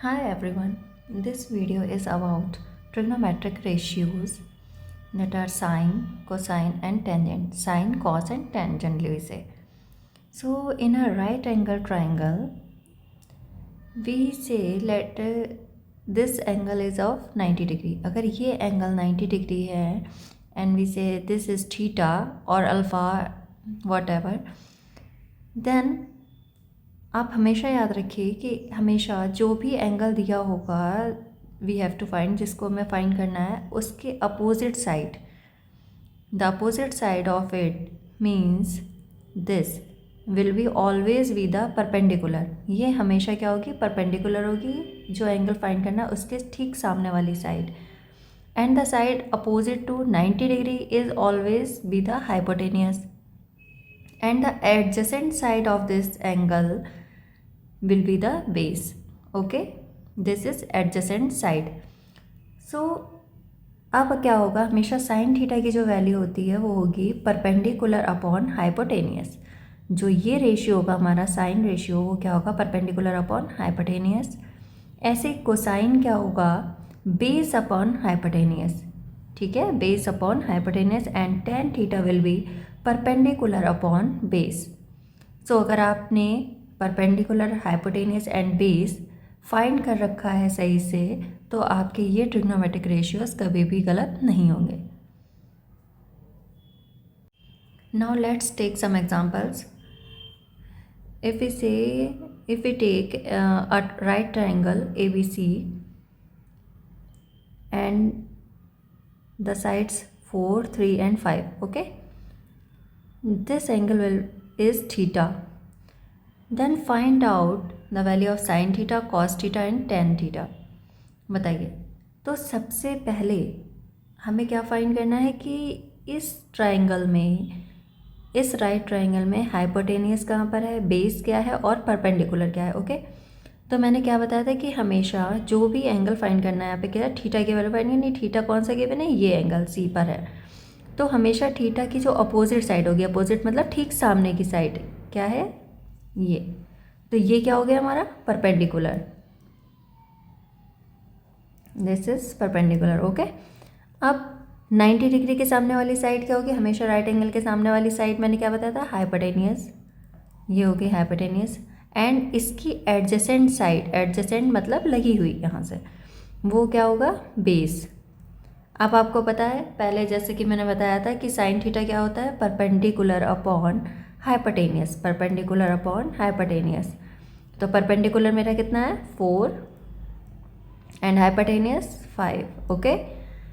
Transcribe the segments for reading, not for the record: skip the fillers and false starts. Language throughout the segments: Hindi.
Hi everyone, this video is about trigonometric ratios that are sine, cosine and tangent. Sine, cos and tangent we say. So in a right angle triangle, we say let this angle is of 90 degree. अगर ये angle 90 degree है and we say this is theta or alpha whatever, then आप हमेशा याद रखिए कि हमेशा जो भी एंगल दिया होगा वी हैव टू फाइंड, जिसको हमें फाइंड करना है, उसके opposite side, the opposite side of it means this will be always be the perpendicular. ये हमेशा क्या होगी? परपेंडिकुलर होगी. जो एंगल फाइंड करना है उसके ठीक सामने वाली side. And the side opposite to 90 degree is always be the hypotenuse. And the adjacent side of this angle will be the base. Okay, this is adjacent side. So अब क्या होगा? हमेशा साइन थीटा की जो वैल्यू होती है वो होगी परपेंडिकुलर अपॉन हाइपोटेनियस. जो ये रेशियो होगा हमारा साइन रेशियो, वो क्या होगा? Perpendicular upon hypotenuse. ऐसे कोसाइन क्या होगा? Base upon hypotenuse. ठीक है, base upon hypotenuse. And tan theta will be perpendicular upon base. So अगर आपने perpendicular, hypotenuse and base find कर रखा है सही से, तो आपके ये ट्रिग्नोमेट्रिक रेशियोज कभी भी गलत नहीं होंगे. Now let's take some examples. If we take a right triangle ABC and the sides 4, 3 and 5. Okay, this angle is theta. Then find out the value of sin theta, cos theta and tan theta. बताइए. तो सबसे पहले हमें क्या फाइंड करना है कि इस ट्रायंगल में, इस राइट ट्रायंगल में हाइपोटेनियस कहाँ पर है, बेस क्या है और परपेंडिकुलर क्या है. ओके, तो मैंने क्या बताया था कि हमेशा जो भी एंगल फाइंड करना है, यहाँ पे क्या है, थीटा की वैल्यू फाइंड करनी है. थीटा कौन सा गिवन है? ये एंगल सी पर है. तो हमेशा थीटा की जो अपोजिट साइड होगी, अपोजिट मतलब ठीक सामने की साइड क्या है? ये. तो ये क्या हो गया हमारा? Perpendicular. This is perpendicular. Okay, अब 90 डिग्री के सामने वाली साइड क्या होगी? हमेशा राइट एंगल के सामने वाली साइड मैंने क्या बताया था? हाइपोटेनियस. ये होगी हाइपोटेनियस. एंड इसकी एडजेसेंट साइड, एडजेसेंट मतलब लगी हुई यहाँ से, वो क्या होगा? बेस. अब आपको पता है पहले जैसे कि मैंने बताया था कि साइन थीटा क्या होता है? Perpendicular upon hypotenuse. Perpendicular upon hypotenuse. तो परपेंडिकुलर मेरा कितना है? 4 एंड हाइपोटेनियस 5. ओके,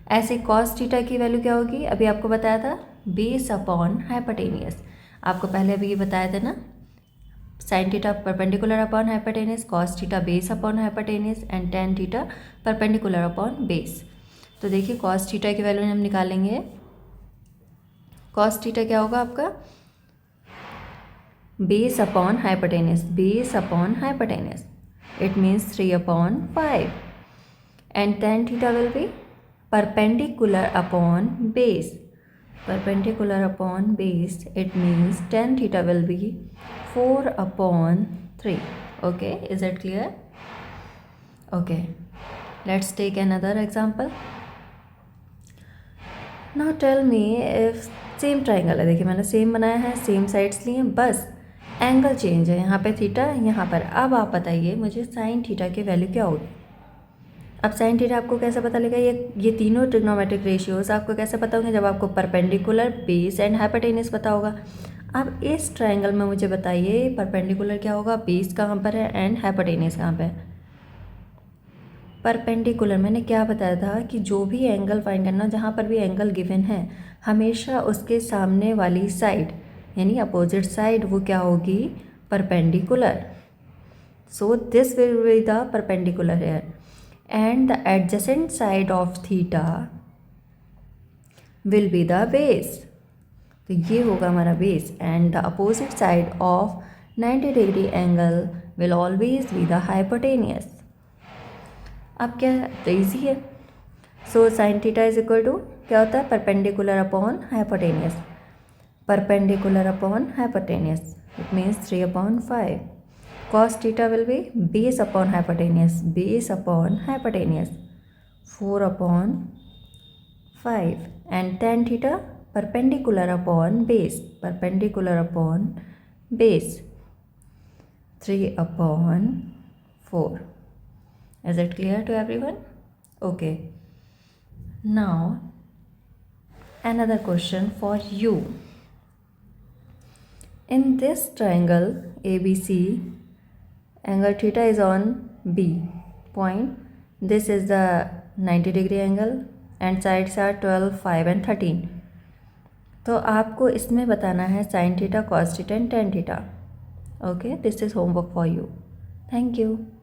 ऐसे कॉस थीटा की वैल्यू क्या होगी? अभी आपको बताया था बेस अपॉन हाइपोटेनियस. आपको पहले अभी ये बताया था ना, sine theta perpendicular upon hypotenuse, cos theta base upon hypotenuse and tan theta perpendicular upon base. तो देखिए कॉस थीटा की वैल्यू हम निकालेंगे. कॉस थीटा क्या होगा आपका? Base upon hypotenuse. Base upon hypotenuse, it means 3/5. And tan theta will be perpendicular upon base. Perpendicular upon base, it means tan theta will be 4/3. Okay, is it clear? Okay, let's take another example. Now tell me if same triangle है. देखिए मैंने सेम बनाया है, सेम साइड्स लिए, बस एंगल चेंज है. यहाँ पे थीटा, यहाँ पर. अब आप बताइए मुझे साइन थीटा की वैल्यू क्या होगी? अब साइन थीटा आपको कैसे पता लगेगा? ये तीनों ट्रिग्नोमेट्रिक रेशियोज आपको कैसे पता होंगे? जब आपको परपेंडिकुलर, बेस एंड हाइपोटेनियस पता होगा. अब इस ट्रायंगल में मुझे बताइए परपेंडिकुलर क्या होगा, बेस कहाँ पर है एंड हाइपोटेनियस कहाँ पर है? परपेंडिकुलर मैंने क्या बताया था कि जो भी एंगल फाइंड करना, जहाँ पर भी एंगल गिवन है, हमेशा उसके सामने वाली साइड यानी अपोजिट साइड वो क्या होगी? Perpendicular. So this will be the perpendicular here. And the adjacent side of theta will be the base. तो ये होगा हमारा base. And the opposite side of 90 degree angle will always be the hypotenuse. अब क्या है? तो ईजी है. So sine theta is equal to क्या होता है? Perpendicular upon hypotenuse. Perpendicular upon hypotenuse, it means 3/5. cos theta will be base upon hypotenuse, 4 upon 5, and tan theta perpendicular upon base, 3 upon 4. Is it clear to everyone? Okay. Now another question for you. In this triangle ABC, angle theta is on B point. This is the 90-degree angle and sides are 12, 5 and 13. तो आपको इसमें बताना है sin theta, cos theta and tan theta. Okay, this is homework for you. Thank you.